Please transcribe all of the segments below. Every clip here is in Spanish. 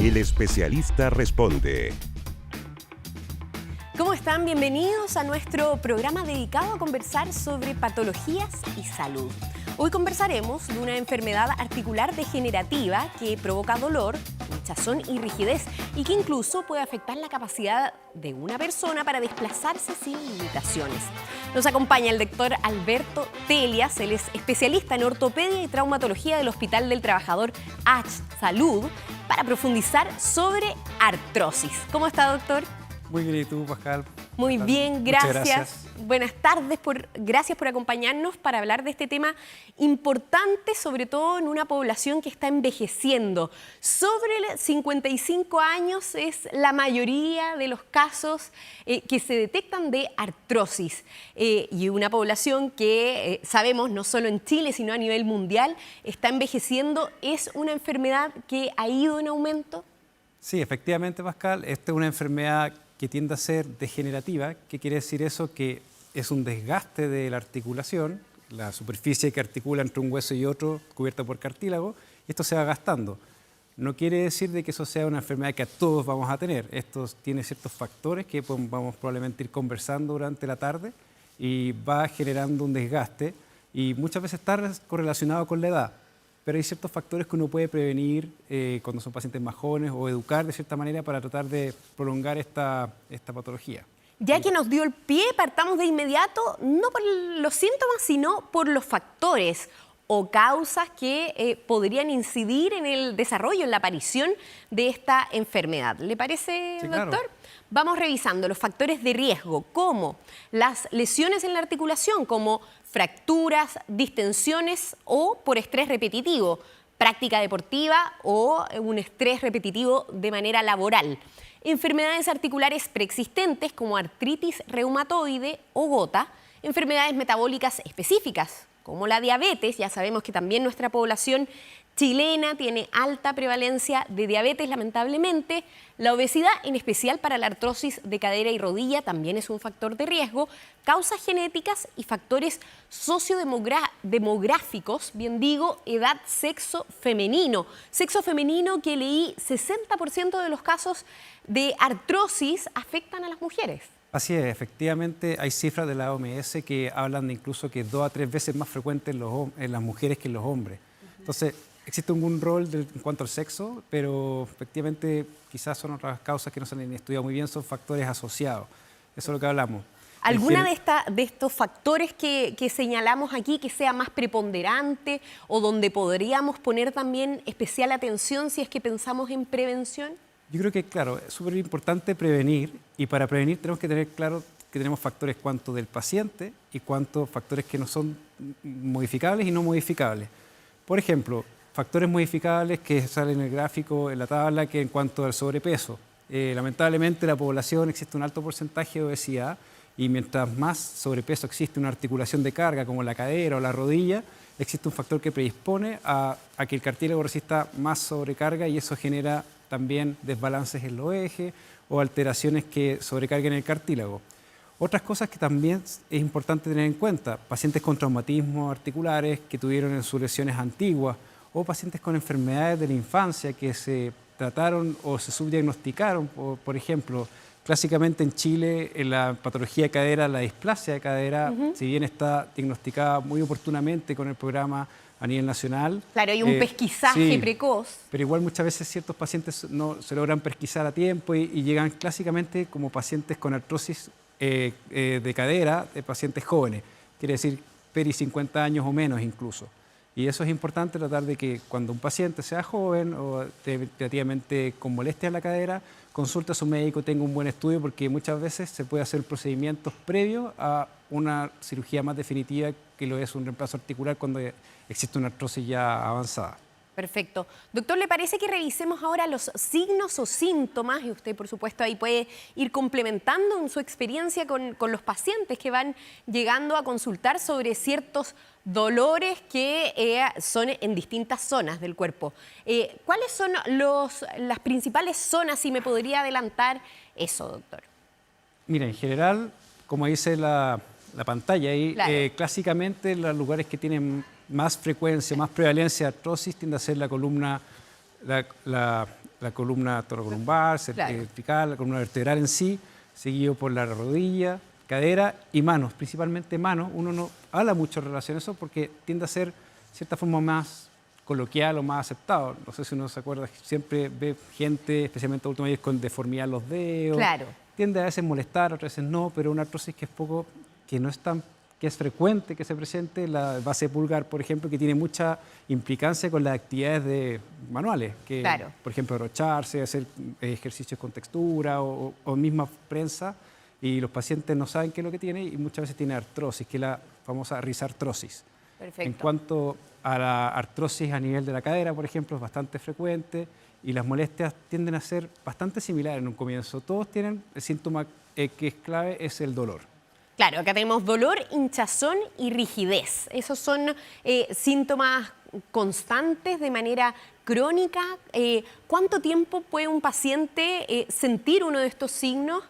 El especialista responde. ¿Cómo están? Bienvenidos a nuestro programa dedicado a conversar sobre patologías y salud. Hoy conversaremos de una enfermedad articular degenerativa que provoca dolor, hinchazón y rigidez y que incluso puede afectar la capacidad de una persona para desplazarse sin limitaciones. Nos acompaña el doctor Alberto Telias, él es especialista en ortopedia y traumatología del Hospital del Trabajador H Salud, para profundizar sobre artrosis. ¿Cómo está, doctor? Muy bien, ¿y tú, Pascal? Muy bien, gracias. Muchas gracias. Buenas tardes, gracias por acompañarnos para hablar de este tema importante, sobre todo en una población que está envejeciendo. Sobre 55 años es la mayoría de los casos que se detectan de artrosis. Y una población que sabemos, no solo en Chile, sino a nivel mundial, está envejeciendo. ¿Es una enfermedad que ha ido en aumento? Sí, efectivamente, Pascal, esta es una enfermedad que tiende a ser degenerativa. ¿Qué quiere decir eso? Que es un desgaste de la articulación, la superficie que articula entre un hueso y otro, cubierta por cartílago, y esto se va gastando. No quiere decir de que eso sea una enfermedad que a todos vamos a tener. Esto tiene ciertos factores que vamos probablemente ir conversando durante la tarde y va generando un desgaste y muchas veces está correlacionado con la edad. Pero hay ciertos factores que uno puede prevenir cuando son pacientes más jóvenes o educar de cierta manera para tratar de prolongar esta patología. Ya que nos dio el pie, partamos de inmediato, no por los síntomas, sino por los factores o causas que podrían incidir en el desarrollo, en la aparición de esta enfermedad. ¿Le parece, sí, doctor? Claro. Vamos revisando los factores de riesgo, como las lesiones en la articulación, como fracturas, distensiones o por estrés repetitivo, práctica deportiva o un estrés repetitivo de manera laboral. Enfermedades articulares preexistentes como artritis reumatoide o gota, enfermedades metabólicas específicas como la diabetes. Ya sabemos que también nuestra población chilena tiene alta prevalencia de diabetes, lamentablemente. La obesidad, en especial para la artrosis de cadera y rodilla, también es un factor de riesgo. Causas genéticas y factores sociodemográficos, bien digo, edad, sexo femenino. Sexo femenino que leí 60% de los casos de artrosis afectan a las mujeres. Así es, efectivamente hay cifras de la OMS que hablan de incluso que 2 a 3 veces más frecuente en las mujeres que en los hombres. Entonces, existe un rol en cuanto al sexo, pero efectivamente quizás son otras causas que no se han estudiado muy bien, son factores asociados. Eso es lo que hablamos. ¿Alguna de estos factores que señalamos aquí que sea más preponderante o donde podríamos poner también especial atención si es que pensamos en prevención? Yo creo que, claro, es súper importante prevenir y para prevenir tenemos que tener claro que tenemos factores cuanto del paciente y cuanto factores que no son modificables y no modificables. Por ejemplo, factores modificables que salen en el gráfico, en la tabla, que en cuanto al sobrepeso. Lamentablemente en la población existe un alto porcentaje de obesidad y mientras más sobrepeso existe una articulación de carga como la cadera o la rodilla, existe un factor que predispone a que el cartílago resista más sobrecarga y eso genera también desbalances en los ejes o alteraciones que sobrecarguen el cartílago. Otras cosas que también es importante tener en cuenta, pacientes con traumatismos articulares que tuvieron en sus lesiones antiguas o pacientes con enfermedades de la infancia que se trataron o se subdiagnosticaron, por ejemplo, clásicamente en Chile en la patología de cadera, la displasia de cadera, si bien está diagnosticada muy oportunamente con el programa a nivel nacional. Claro, hay un pesquisaje precoz. Pero igual muchas veces ciertos pacientes no se logran pesquisar a tiempo y llegan clásicamente como pacientes con artrosis de cadera de pacientes jóvenes, quiere decir peri 50 años o menos incluso. Y eso es importante, tratar de que cuando un paciente sea joven o relativamente con molestias en la cadera, consulte a su médico, tenga un buen estudio, porque muchas veces se puede hacer procedimientos previos a una cirugía más definitiva que lo es un reemplazo articular cuando existe una artrosis ya avanzada. Perfecto. Doctor, ¿le parece que revisemos ahora los signos o síntomas? Y usted, por supuesto, ahí puede ir complementando en su experiencia con los pacientes que van llegando a consultar sobre ciertos dolores que son en distintas zonas del cuerpo. ¿Cuáles son las principales zonas, si me podría adelantar eso, doctor? Mira, en general, como dice la pantalla ahí, claro. Clásicamente los lugares que tienen más frecuencia, más prevalencia de artrosis tiende a ser la columna la columna torocolumbar, cervical, la columna vertebral en sí, seguido por la rodilla, cadera y manos, principalmente manos. Uno no habla mucho en relación a eso porque tiende a ser, de cierta forma, más coloquial o más aceptado. No sé si uno se acuerda, siempre ve gente, especialmente adultos mayores, con deformidad en los dedos. Claro. Tiende a veces molestar, otras veces no, pero una artrosis que no es tan, que es frecuente que se presente, la base pulgar, por ejemplo, que tiene mucha implicancia con las actividades manuales, que, por ejemplo, abrocharse, hacer ejercicios con textura o misma prensa, y los pacientes no saben qué es lo que tiene y muchas veces tiene artrosis, que es la famosa risartrosis. Perfecto. En cuanto a la artrosis a nivel de la cadera, por ejemplo, es bastante frecuente y las molestias tienden a ser bastante similares en un comienzo. Todos tienen el síntoma que es clave, es el dolor. Claro, acá tenemos dolor, hinchazón y rigidez. Esos son síntomas constantes de manera crónica. ¿Cuánto tiempo puede un paciente sentir uno de estos signos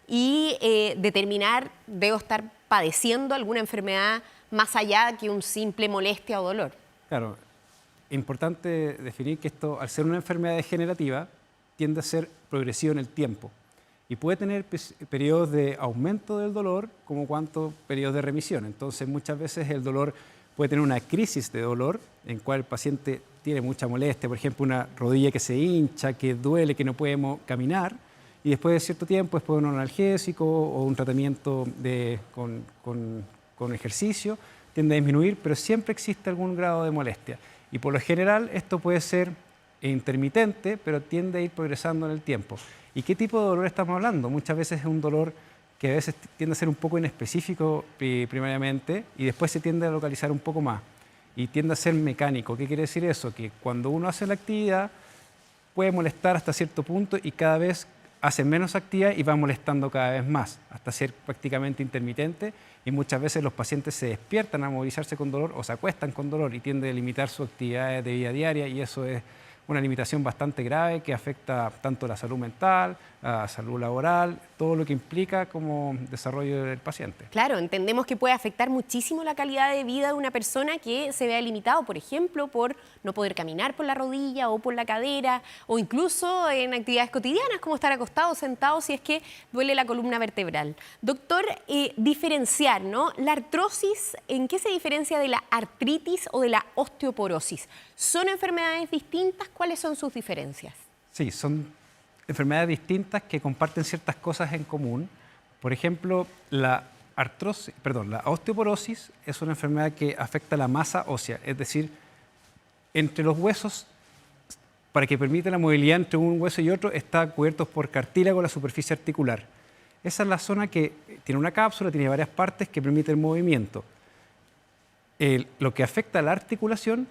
y determinar, debo estar padeciendo alguna enfermedad más allá que un simple molestia o dolor? Claro, importante definir que esto, al ser una enfermedad degenerativa, tiende a ser progresivo en el tiempo y puede tener periodos de aumento del dolor como periodos de remisión. Entonces, muchas veces el dolor puede tener una crisis de dolor en cual el paciente tiene mucha molestia, por ejemplo, una rodilla que se hincha, que duele, que no podemos caminar, y después de cierto tiempo, después de un analgésico o un tratamiento con ejercicio, tiende a disminuir, pero siempre existe algún grado de molestia. Y por lo general esto puede ser intermitente, pero tiende a ir progresando en el tiempo. ¿Y qué tipo de dolor estamos hablando? Muchas veces es un dolor que a veces tiende a ser un poco inespecífico primariamente y después se tiende a localizar un poco más y tiende a ser mecánico. ¿Qué quiere decir eso? Que cuando uno hace la actividad puede molestar hasta cierto punto y cada vez hace menos actividad y va molestando cada vez más, hasta ser prácticamente intermitente, y muchas veces los pacientes se despiertan a movilizarse con dolor o se acuestan con dolor y tienden a limitar sus actividades de vida diaria, y eso es una limitación bastante grave que afecta tanto la salud mental, la salud laboral, todo lo que implica como desarrollo del paciente. Claro, entendemos que puede afectar muchísimo la calidad de vida de una persona que se vea limitado, por ejemplo, por no poder caminar por la rodilla o por la cadera, o incluso en actividades cotidianas como estar acostado o sentado si es que duele la columna vertebral. Doctor, diferenciar, ¿no? La artrosis, ¿en qué se diferencia de la artritis o de la osteoporosis? ¿Son enfermedades distintas? ¿Cuáles son sus diferencias? Sí, son enfermedades distintas que comparten ciertas cosas en común. Por ejemplo, la osteoporosis es una enfermedad que afecta la masa ósea, es decir, entre los huesos, para que permita la movilidad entre un hueso y otro, está cubierto por cartílago la superficie articular. Esa es la zona que tiene una cápsula, tiene varias partes que permiten el movimiento. Lo que afecta a la articulación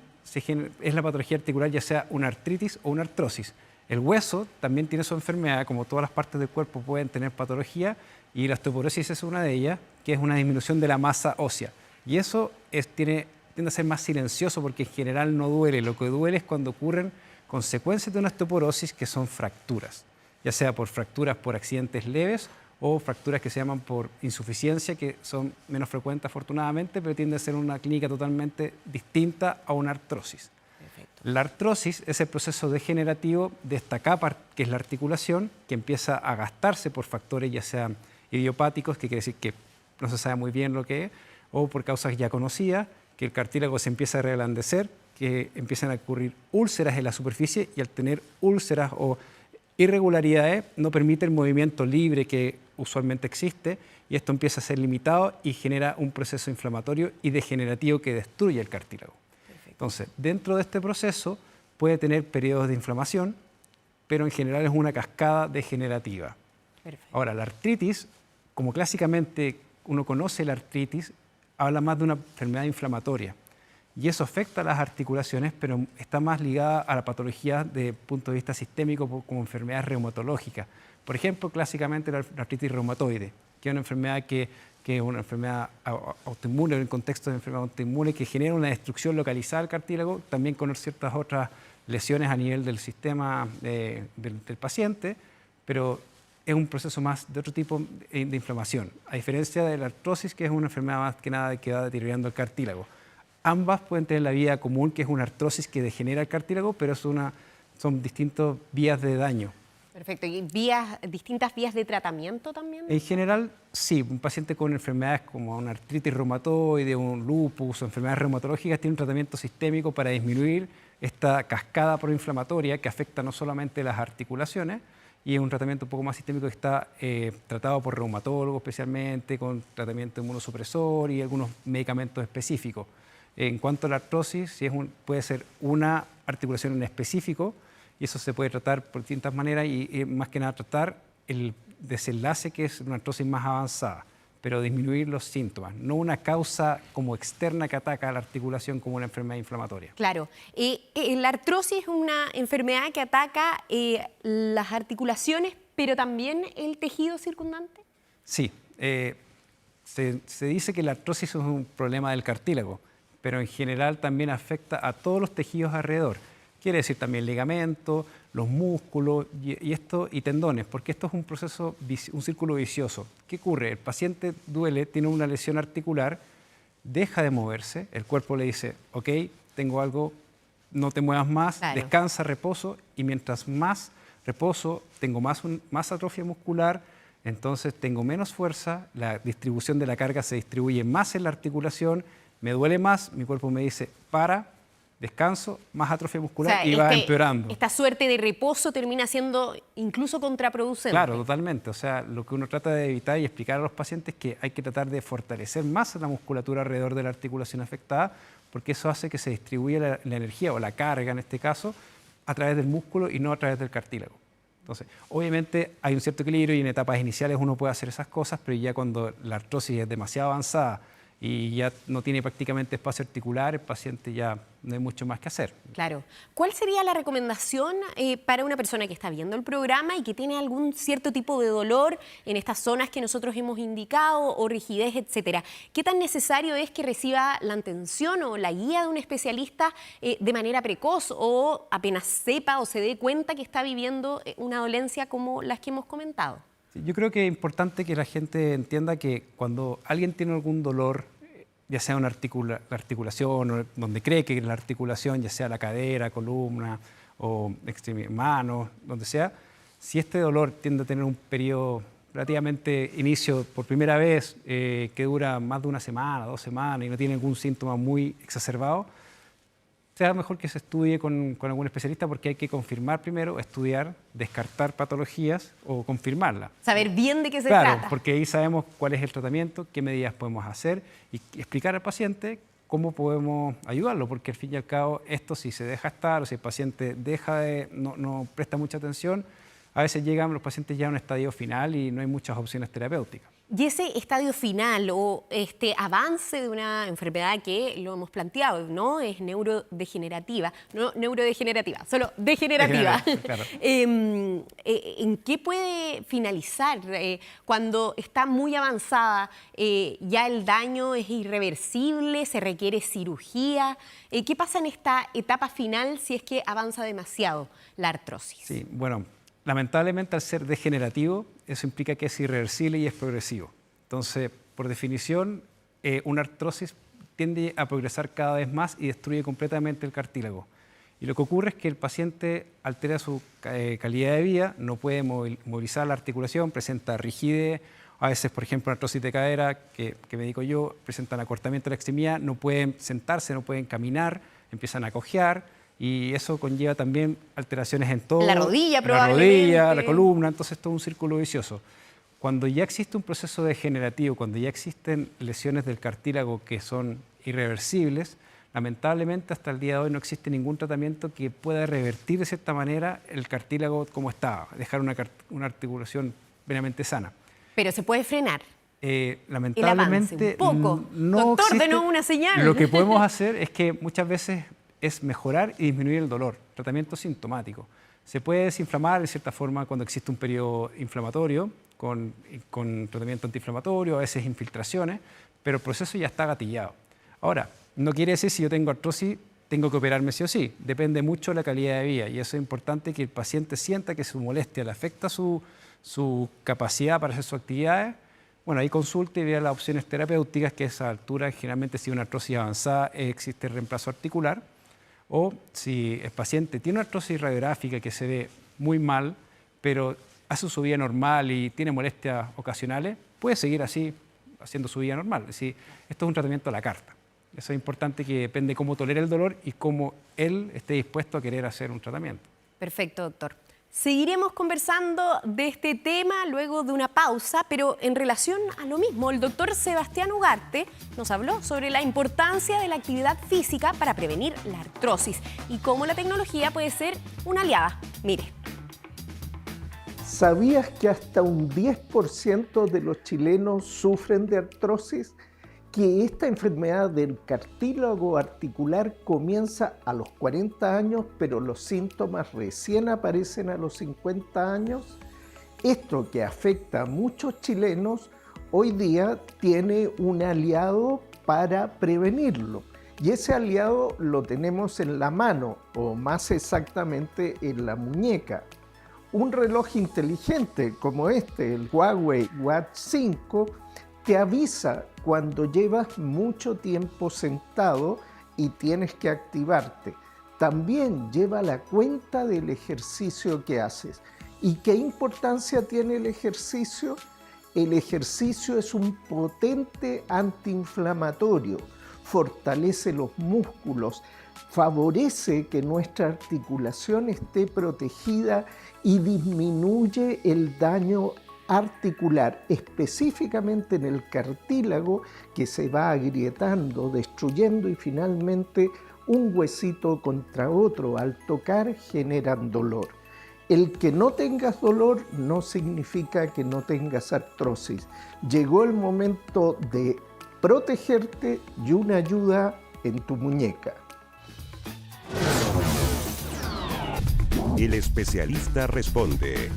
es la patología articular, ya sea una artritis o una artrosis. El hueso también tiene su enfermedad, como todas las partes del cuerpo pueden tener patología, y la osteoporosis es una de ellas, que es una disminución de la masa ósea. Y eso tiende a ser más silencioso porque en general no duele. Lo que duele es cuando ocurren consecuencias de una osteoporosis, que son fracturas, ya sea por fracturas por accidentes leves o fracturas que se llaman por insuficiencia, que son menos frecuentes afortunadamente, pero tiende a ser una clínica totalmente distinta a una artrosis. Perfecto. La artrosis es el proceso degenerativo de esta capa, que es la articulación, que empieza a gastarse por factores ya sean idiopáticos, que quiere decir que no se sabe muy bien lo que es, o por causas ya conocidas, que el cartílago se empieza a reblandecer, que empiezan a ocurrir úlceras en la superficie, y al tener úlceras o irregularidades no permite el movimiento libre que usualmente existe, y esto empieza a ser limitado y genera un proceso inflamatorio y degenerativo que destruye el cartílago. Perfecto. Entonces, dentro de este proceso puede tener periodos de inflamación, pero en general es una cascada degenerativa. Perfecto. Ahora, la artritis, como clásicamente uno conoce la artritis, habla más de una enfermedad inflamatoria. Y eso afecta a las articulaciones, pero está más ligada a la patología desde el punto de vista sistémico como enfermedad reumatológica. Por ejemplo, clásicamente la artritis reumatoide, que es una enfermedad que es una enfermedad autoinmune, en el contexto de enfermedad autoinmune, que genera una destrucción localizada del cartílago, también con ciertas otras lesiones a nivel del sistema del paciente, pero es un proceso más de otro tipo de inflamación, a diferencia de la artrosis, que es una enfermedad más que nada que va deteriorando el cartílago. Ambas pueden tener la vía común, que es una artrosis que degenera el cartílago, pero es una son distintas vías de daño. Perfecto. ¿Y distintas vías de tratamiento también? En general, sí. Un paciente con enfermedades como una artritis reumatoide, un lupus o enfermedades reumatológicas tiene un tratamiento sistémico para disminuir esta cascada proinflamatoria que afecta no solamente las articulaciones, y es un tratamiento un poco más sistémico que está tratado por reumatólogos especialmente, con tratamiento inmunosupresor y algunos medicamentos específicos. En cuanto a la artrosis, puede ser una articulación en específico, y eso se puede tratar por distintas maneras y más que nada tratar el desenlace, que es una artrosis más avanzada, pero disminuir los síntomas, no una causa como externa que ataca a la articulación como una enfermedad inflamatoria. Claro. La artrosis es una enfermedad que ataca las articulaciones, pero también el tejido circundante. Sí. Se dice que la artrosis es un problema del cartílago, pero en general también afecta a todos los tejidos alrededor. Quiere decir también ligamentos, los músculos y tendones, porque esto es un proceso, un círculo vicioso. ¿Qué ocurre? El paciente duele, tiene una lesión articular, deja de moverse, el cuerpo le dice, ok, tengo algo, no te muevas más, claro, descansa, reposo, y mientras más reposo, tengo más atrofia muscular, entonces tengo menos fuerza, la distribución de la carga se distribuye más en la articulación, me duele más, mi cuerpo me dice, para, descanso, más atrofia muscular, y va empeorando. Esta suerte de reposo termina siendo incluso contraproducente. Claro, totalmente. O sea, lo que uno trata de evitar y explicar a los pacientes es que hay que tratar de fortalecer más la musculatura alrededor de la articulación afectada, porque eso hace que se distribuya la energía o la carga, en este caso, a través del músculo y no a través del cartílago. Entonces, obviamente hay un cierto equilibrio y en etapas iniciales uno puede hacer esas cosas, pero ya cuando la artrosis es demasiado avanzada y ya no tiene prácticamente espacio articular, el paciente ya no hay mucho más que hacer. Claro. ¿Cuál sería la recomendación para una persona que está viendo el programa y que tiene algún cierto tipo de dolor en estas zonas que nosotros hemos indicado, o rigidez, etcétera? ¿Qué tan necesario es que reciba la atención o la guía de un especialista de manera precoz, o apenas sepa o se dé cuenta que está viviendo una dolencia como las que hemos comentado? Yo creo que es importante que la gente entienda que cuando alguien tiene algún dolor, ya sea una articulación, o donde cree que la articulación, ya sea la cadera, columna o manos, donde sea, si este dolor tiende a tener un periodo relativamente inicio por primera vez, que dura más de una semana, 2 semanas y no tiene ningún síntoma muy exacerbado, sea mejor que se estudie con algún especialista, porque hay que confirmar primero, estudiar, descartar patologías o confirmarlas. Saber bien de qué se trata. trata. Porque ahí sabemos cuál es el tratamiento, qué medidas podemos hacer y explicar al paciente cómo podemos ayudarlo, porque al fin y al cabo esto, si se deja estar o si el paciente no presta mucha atención, a veces llegan los pacientes ya a un estadio final y no hay muchas opciones terapéuticas. Y ese estadio final o este avance de una enfermedad que lo hemos planteado, ¿no? Es neurodegenerativa, no neurodegenerativa, solo degenerativa. Claro. ¿En qué puede finalizar? Cuando está muy avanzada, ya el daño es irreversible, se requiere cirugía. ¿Qué pasa en esta etapa final si es que avanza demasiado la artrosis? Sí, bueno, lamentablemente al ser degenerativo, eso implica que es irreversible y es progresivo. Entonces, por definición, una artrosis tiende a progresar cada vez más y destruye completamente el cartílago. Y lo que ocurre es que el paciente altera su calidad de vida, no puede movilizar la articulación, presenta rigidez. A veces, por ejemplo, una artrosis de cadera, que me dedico yo, presentan acortamiento de la extremidad, no pueden sentarse, no pueden caminar, empiezan a cojear. Y eso conlleva también alteraciones en todo. La rodilla, probablemente. La rodilla, la columna, entonces todo un círculo vicioso. Cuando ya existe un proceso degenerativo, cuando ya existen lesiones del cartílago que son irreversibles, lamentablemente hasta el día de hoy no existe ningún tratamiento que pueda revertir de cierta manera el cartílago como estaba, dejar una articulación plenamente sana. Pero se puede frenar. Lamentablemente el avance, un poco. no Doctor, existe. de nuevo una señal. Lo que podemos hacer es que muchas veces es mejorar y disminuir el dolor, tratamiento sintomático. Se puede desinflamar de cierta forma cuando existe un periodo inflamatorio, con tratamiento antiinflamatorio, a veces infiltraciones, pero el proceso ya está gatillado. Ahora, no quiere decir si yo tengo artrosis, tengo que operarme sí o sí. Depende mucho de la calidad de vida y eso es importante, que el paciente sienta que su molestia le afecta su capacidad para hacer sus actividades. Bueno, ahí consulte y vea las opciones terapéuticas, que a esa altura, generalmente si una artrosis avanzada, existe reemplazo articular. O si el paciente tiene una artrosis radiográfica que se ve muy mal, pero hace su vida normal y tiene molestias ocasionales, puede seguir así haciendo su vida normal. Es decir, esto es un tratamiento a la carta. Eso es importante, que depende cómo tolera el dolor y cómo él esté dispuesto a querer hacer un tratamiento. Perfecto, doctor. Seguiremos conversando de este tema luego de una pausa, pero en relación a lo mismo, el doctor Sebastián Ugarte nos habló sobre la importancia de la actividad física para prevenir la artrosis y cómo la tecnología puede ser una aliada. Mire. ¿Sabías que hasta un 10% de los chilenos sufren de artrosis? Que esta enfermedad del cartílago articular comienza a los 40 años, pero los síntomas recién aparecen a los 50 años. Esto, que afecta a muchos chilenos, hoy día tiene un aliado para prevenirlo. Y ese aliado lo tenemos en la mano, o más exactamente en la muñeca. Un reloj inteligente como este, el Huawei Watch 5, te avisa cuando llevas mucho tiempo sentado y tienes que activarte. También lleva la cuenta del ejercicio que haces. ¿Y qué importancia tiene el ejercicio? El ejercicio es un potente antiinflamatorio, fortalece los músculos, favorece que nuestra articulación esté protegida y disminuye el daño articular, específicamente en el cartílago, que se va agrietando, destruyendo y finalmente un huesito contra otro al tocar generan dolor. El que no tengas dolor no significa que no tengas artrosis. Llegó el momento de protegerte y una ayuda en tu muñeca. El especialista responde.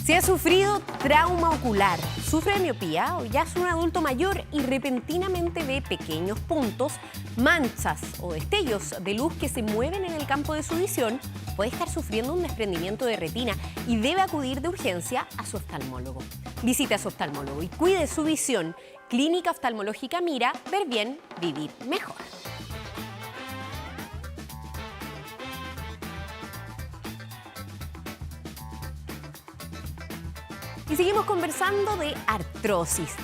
Si ha sufrido trauma ocular, sufre de miopía o ya es un adulto mayor y repentinamente ve pequeños puntos, manchas o destellos de luz que se mueven en el campo de su visión, puede estar sufriendo un desprendimiento de retina y debe acudir de urgencia a su oftalmólogo. Visite a su oftalmólogo y cuide su visión. Clínica Oftalmológica Mira, ver bien, vivir mejor. Y seguimos conversando de artrosis.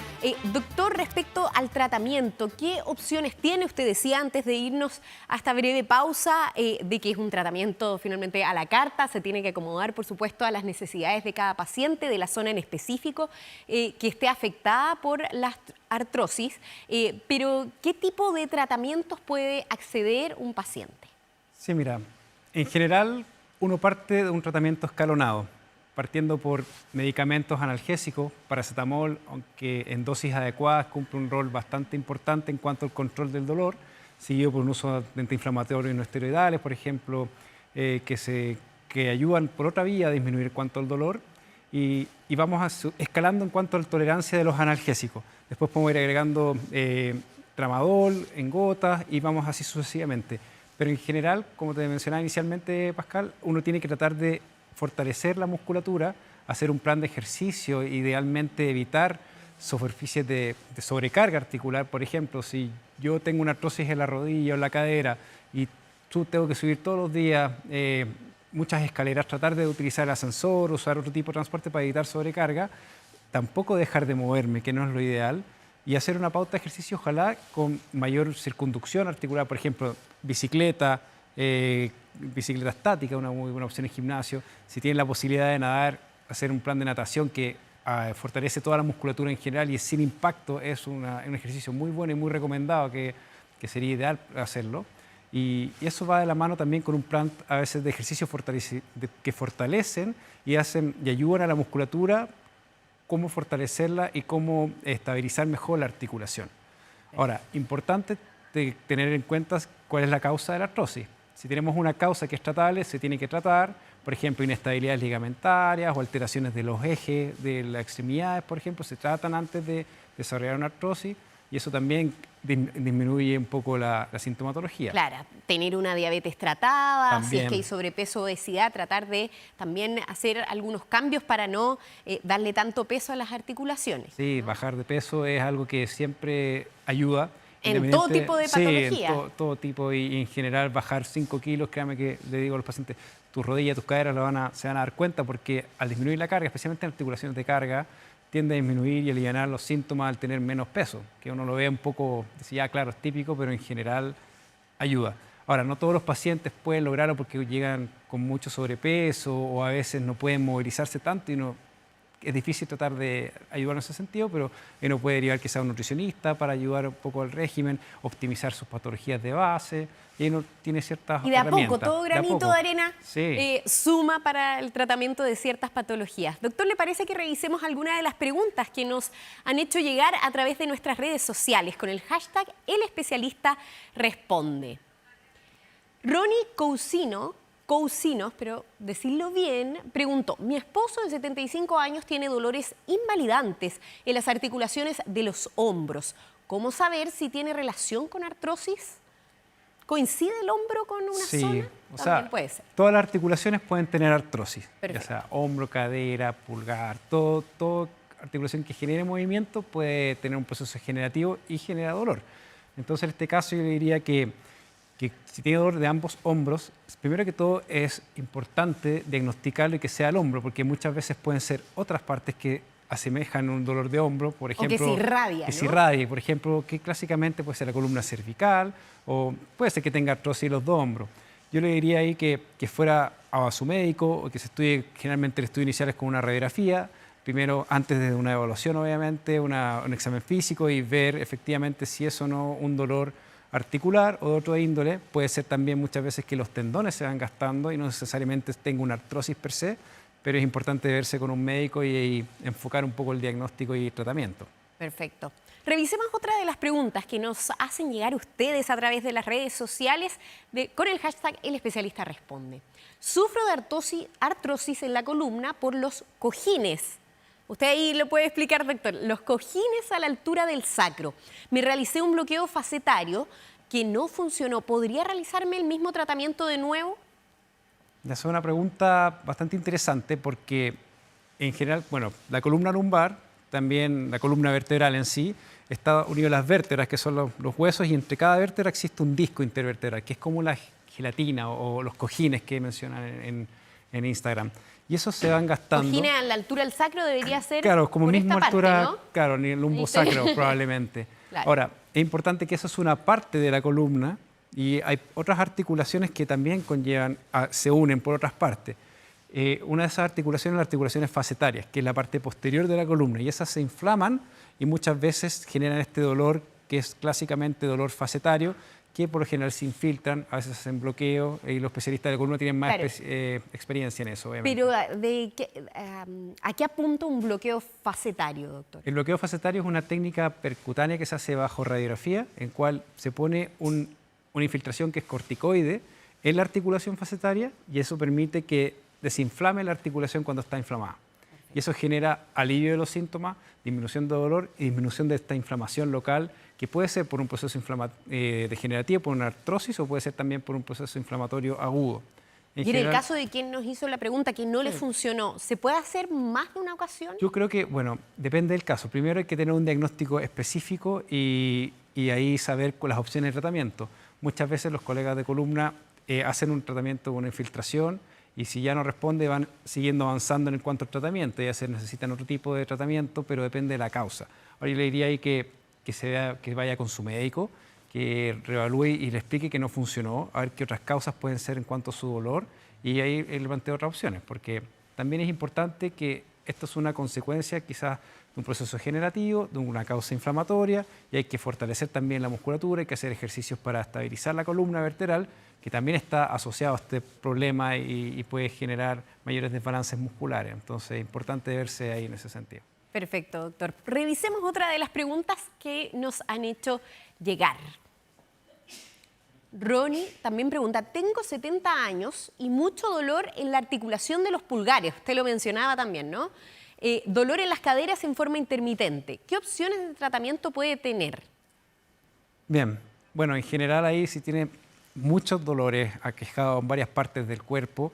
Doctor, respecto al tratamiento, ¿qué opciones tiene? Usted decía antes de irnos a esta breve pausa de que es un tratamiento finalmente a la carta, se tiene que acomodar, por supuesto, a las necesidades de cada paciente, de la zona en específico que esté afectada por la artrosis. Pero, ¿qué tipo de tratamientos puede acceder un paciente? Sí, mira, en general uno parte de un tratamiento escalonado, partiendo por medicamentos analgésicos, paracetamol, aunque en dosis adecuadas cumple un rol bastante importante en cuanto al control del dolor, seguido por un uso de antiinflamatorios no esteroidales, por ejemplo, que ayudan por otra vía a disminuir cuanto al dolor, y vamos escalando en cuanto a la tolerancia de los analgésicos. Después podemos ir agregando tramadol en gotas y vamos así sucesivamente. Pero en general, como te mencionaba inicialmente, Pascal, uno tiene que tratar de fortalecer la musculatura, hacer un plan de ejercicio, idealmente evitar superficies de sobrecarga articular. Por ejemplo, si yo tengo una artrosis en la rodilla o en la cadera y tengo que subir todos los días muchas escaleras, tratar de utilizar el ascensor, usar otro tipo de transporte para evitar sobrecarga, tampoco dejar de moverme, que no es lo ideal, y hacer una pauta de ejercicio, ojalá con mayor circunducción articular, por ejemplo, bicicleta estática, una muy buena opción en gimnasio. Si tienen la posibilidad de nadar, hacer un plan de natación que fortalece toda la musculatura en general y es sin impacto, es un ejercicio muy bueno y muy recomendado que sería ideal hacerlo. Y eso va de la mano también con un plan a veces de ejercicios que fortalecen y ayudan a la musculatura, cómo fortalecerla y cómo estabilizar mejor la articulación. Ahora, importante tener en cuenta cuál es la causa de la artrosis. Si tenemos una causa que es tratable, se tiene que tratar, por ejemplo, inestabilidades ligamentarias o alteraciones de los ejes de las extremidades, por ejemplo, se tratan antes de desarrollar una artrosis y eso también disminuye un poco la sintomatología. Claro, tener una diabetes tratada, También. si es que hay sobrepeso o obesidad, tratar de también hacer algunos cambios para no darle tanto peso a las articulaciones. Sí, ¿no? bajar de peso es algo que siempre ayuda En todo tipo de patología. Sí, en todo tipo y en general bajar 5 kilos, créame que le digo a los pacientes, tus rodillas, tus caderas se van a dar cuenta porque al disminuir la carga, especialmente en articulaciones de carga, tiende a disminuir y aliviar los síntomas al tener menos peso, que uno lo ve un poco, ya claro, es típico, pero en general ayuda. Ahora, no todos los pacientes pueden lograrlo porque llegan con mucho sobrepeso o a veces no pueden movilizarse tanto y es difícil tratar de ayudar en ese sentido, pero uno puede derivar quizá a un nutricionista para ayudar un poco al régimen, optimizar sus patologías de base, y uno tiene ciertas Y de a herramientas. poco, todo De a granito poco. de arena Sí. suma para el tratamiento de ciertas patologías. Doctor, ¿le parece que revisemos algunas de las preguntas que nos han hecho llegar a través de nuestras redes sociales con el hashtag El Especialista Responde? Ronnie Cousinos, pero decirlo bien, preguntó: mi esposo de 75 años tiene dolores invalidantes en las articulaciones de los hombros. ¿Cómo saber si tiene relación con artrosis? ¿Coincide el hombro con una Sí, zona? o También sea, puede ser. todas las articulaciones pueden tener artrosis, Perfecto. ya sea hombro, cadera, pulgar, toda articulación que genere movimiento puede tener un proceso generativo y genera dolor. Entonces, en este caso yo le diría que si tiene dolor de ambos hombros, primero que todo es importante diagnosticarlo y que sea el hombro, porque muchas veces pueden ser otras partes que asemejan un dolor de hombro, por ejemplo... que se irradia, Que se ¿no? irradie, por ejemplo, que clásicamente puede ser la columna cervical o puede ser que tenga artrosis en los dos hombros. Yo le diría ahí que fuera a su médico o que se estudie, generalmente el estudio inicial es con una radiografía, primero antes de una evaluación obviamente, un examen físico y ver efectivamente si es o no un dolor articular o de otro índole. Puede ser también muchas veces que los tendones se van gastando y no necesariamente tenga una artrosis per se, pero es importante verse con un médico y enfocar un poco el diagnóstico y tratamiento. Perfecto. Revisemos otra de las preguntas que nos hacen llegar ustedes a través de las redes sociales con el hashtag El Especialista Responde. Sufro de artrosis en la columna por los cojines. Usted ahí lo puede explicar, doctor. Los cojines a la altura del sacro. Me realicé un bloqueo facetario que no funcionó. ¿Podría realizarme el mismo tratamiento de nuevo? Esa es una pregunta bastante interesante porque en general, bueno, la columna lumbar, también la columna vertebral en sí, está unido a las vértebras, que son los huesos, y entre cada vértebra existe un disco intervertebral, que es como la gelatina o los cojines que mencionan en Instagram. Y esos se van gastando. Cojines a la altura del sacro debería ser Claro, como por misma esta altura, parte, ¿no? claro, ni el lumbosacro probablemente. Claro. Ahora, es importante que eso es una parte de la columna y hay otras articulaciones que también se unen por otras partes. Una de esas articulaciones es las articulaciones facetarias, que es la parte posterior de la columna, y esas se inflaman y muchas veces generan este dolor que es clásicamente dolor facetario, que por lo general se infiltran, a veces hacen bloqueo y los especialistas de la columna tienen más Claro. experiencia en eso, obviamente. Pero ¿a qué apunta un bloqueo facetario, doctor? El bloqueo facetario es una técnica percutánea que se hace bajo radiografía, en cual se pone una infiltración que es corticoide en la articulación facetaria y eso permite que desinflame la articulación cuando está inflamada. Y eso genera alivio de los síntomas, disminución de dolor y disminución de esta inflamación local, que puede ser por un proceso degenerativo, por una artrosis, o puede ser también por un proceso inflamatorio agudo. Y en el caso de quien nos hizo la pregunta que no le funcionó, ¿se puede hacer más de una ocasión? Yo creo que, bueno, depende del caso. Primero hay que tener un diagnóstico específico y ahí saber con las opciones de tratamiento. Muchas veces los colegas de columna hacen un tratamiento con una infiltración y si ya no responde van siguiendo avanzando en cuanto al tratamiento. Ya se necesitan otro tipo de tratamiento, pero depende de la causa. Ahora yo le diría ahí que vaya con su médico, que reevalúe y le explique que no funcionó, a ver qué otras causas pueden ser en cuanto a su dolor y ahí él plantea otras opciones, porque también es importante que esto es una consecuencia quizás de un proceso generativo, de una causa inflamatoria y hay que fortalecer también la musculatura, hay que hacer ejercicios para estabilizar la columna vertebral, que también está asociado a este problema y puede generar mayores desbalances musculares. Entonces es importante verse ahí en ese sentido. Perfecto, doctor. Revisemos otra de las preguntas que nos han hecho llegar. Ronnie también pregunta: tengo 70 años y mucho dolor en la articulación de los pulgares. Usted lo mencionaba también, ¿no? Dolor en las caderas en forma intermitente. ¿Qué opciones de tratamiento puede tener? Bien, bueno, en general ahí si tiene muchos dolores aquejados en varias partes del cuerpo,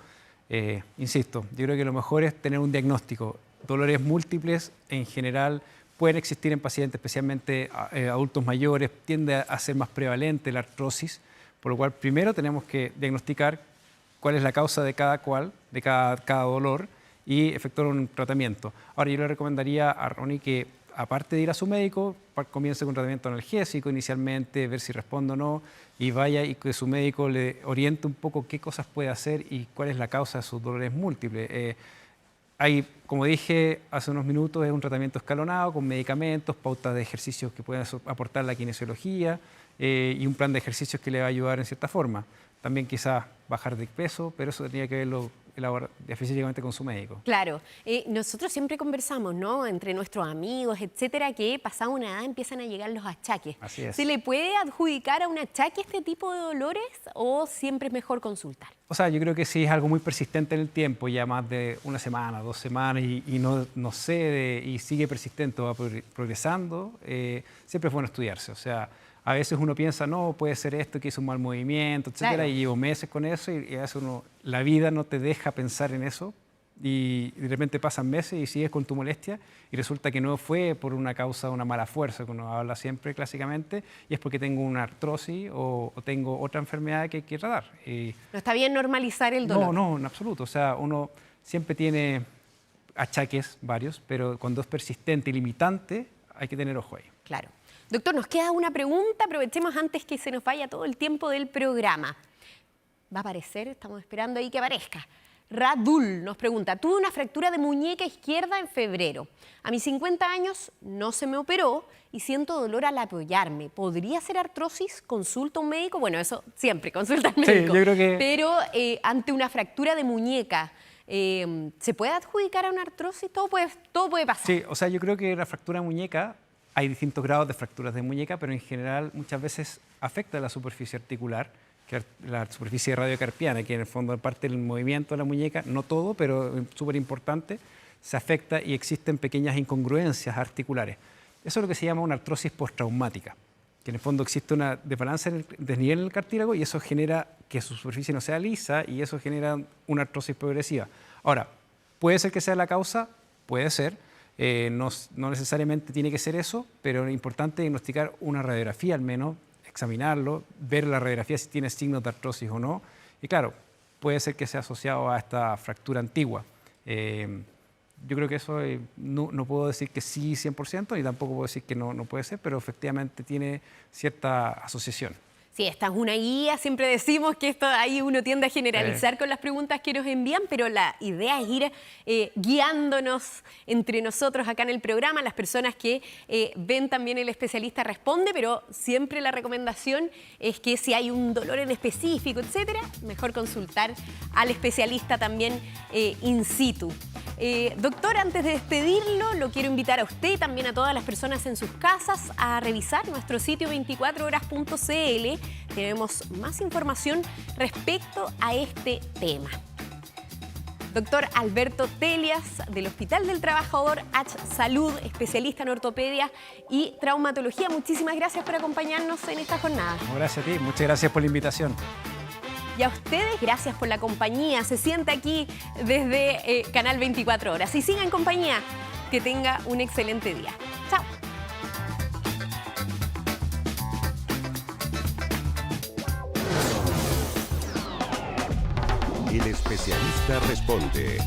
insisto, yo creo que lo mejor es tener un diagnóstico. Dolores múltiples en general pueden existir en pacientes, especialmente adultos mayores, tiende a ser más prevalente la artrosis, por lo cual primero tenemos que diagnosticar cuál es la causa de cada dolor y efectuar un tratamiento. Ahora, yo le recomendaría a Ronnie que, aparte de ir a su médico, comience con tratamiento analgésico inicialmente, ver si responde o no, y vaya y que su médico le oriente un poco qué cosas puede hacer y cuál es la causa de sus dolores múltiples. Hay, como dije hace unos minutos, es un tratamiento escalonado con medicamentos, pautas de ejercicios que pueden aportar la kinesiología y un plan de ejercicios que le va a ayudar en cierta forma. También quizás bajar de peso, pero eso tendría que verlo específicamente con su médico. Claro, nosotros siempre conversamos, ¿no?, entre nuestros amigos, etcétera, que pasada una edad empiezan a llegar los achaques. Así es. ¿Se le puede adjudicar a un achaque este tipo de dolores o siempre es mejor consultar? O sea, yo creo que si es algo muy persistente en el tiempo, ya más de una semana, 2 semanas, y no cede y sigue persistente, va progresando, siempre es bueno estudiarse. O sea, a veces uno piensa, no, puede ser esto, que hizo un mal movimiento, etcétera, Claro. y llevo meses con eso y a veces la vida no te deja pensar en eso y de repente pasan meses y sigues con tu molestia y resulta que no fue por una causa de una mala fuerza, que uno habla siempre clásicamente, y es porque tengo una artrosis o tengo otra enfermedad que hay que tratar. No está bien normalizar el dolor. No, en absoluto. O sea, uno siempre tiene achaques varios, pero cuando es persistente y limitante hay que tener ojo ahí. Claro. Doctor, nos queda una pregunta, aprovechemos antes que se nos vaya todo el tiempo del programa. Va a aparecer, estamos esperando ahí que aparezca. Radul nos pregunta, tuve una fractura de muñeca izquierda en febrero. A mis 50 años no se me operó y siento dolor al apoyarme. ¿Podría ser artrosis? ¿Consulta a un médico? Bueno, eso siempre, consulta al médico. Sí, yo creo que... Pero ante una fractura de muñeca, ¿se puede adjudicar a una artrosis? Todo puede pasar. Sí, o sea, yo creo que la fractura de muñeca, hay distintos grados de fracturas de muñeca, pero en general muchas veces afecta la superficie articular, que es la superficie radiocarpiana, que en el fondo es parte del movimiento de la muñeca, no todo, pero súper importante, se afecta y existen pequeñas incongruencias articulares. Eso es lo que se llama una artrosis postraumática, que en el fondo existe una desbalance en el desnivel en el cartílago y eso genera que su superficie no sea lisa y eso genera una artrosis progresiva. Ahora, ¿puede ser que sea la causa? Puede ser. No necesariamente tiene que ser eso, pero es importante diagnosticar una radiografía al menos, examinarlo, ver la radiografía si tiene signos de artrosis o no. Y claro, puede ser que sea asociado a esta fractura antigua. Yo creo que eso no puedo decir que sí 100% y tampoco puedo decir que no puede ser, pero efectivamente tiene cierta asociación. Sí, esta es una guía, siempre decimos que esto ahí uno tiende a generalizar con las preguntas que nos envían, pero la idea es ir guiándonos entre nosotros acá en el programa, las personas que ven también El Especialista Responde, pero siempre la recomendación es que si hay un dolor en específico, etcétera, mejor consultar al especialista también in situ. Doctor, antes de despedirlo, lo quiero invitar a usted y también a todas las personas en sus casas a revisar nuestro sitio 24horas.cl. Tenemos más información respecto a este tema. Doctor Alberto Telias, del Hospital del Trabajador H Salud, especialista en ortopedia y traumatología. Muchísimas gracias por acompañarnos en esta jornada. Gracias a ti, muchas gracias por la invitación. Y a ustedes, gracias por la compañía. Se sienta aquí desde Canal 24 Horas. Y siga en compañía. Que tenga un excelente día. Chao. El Especialista Responde.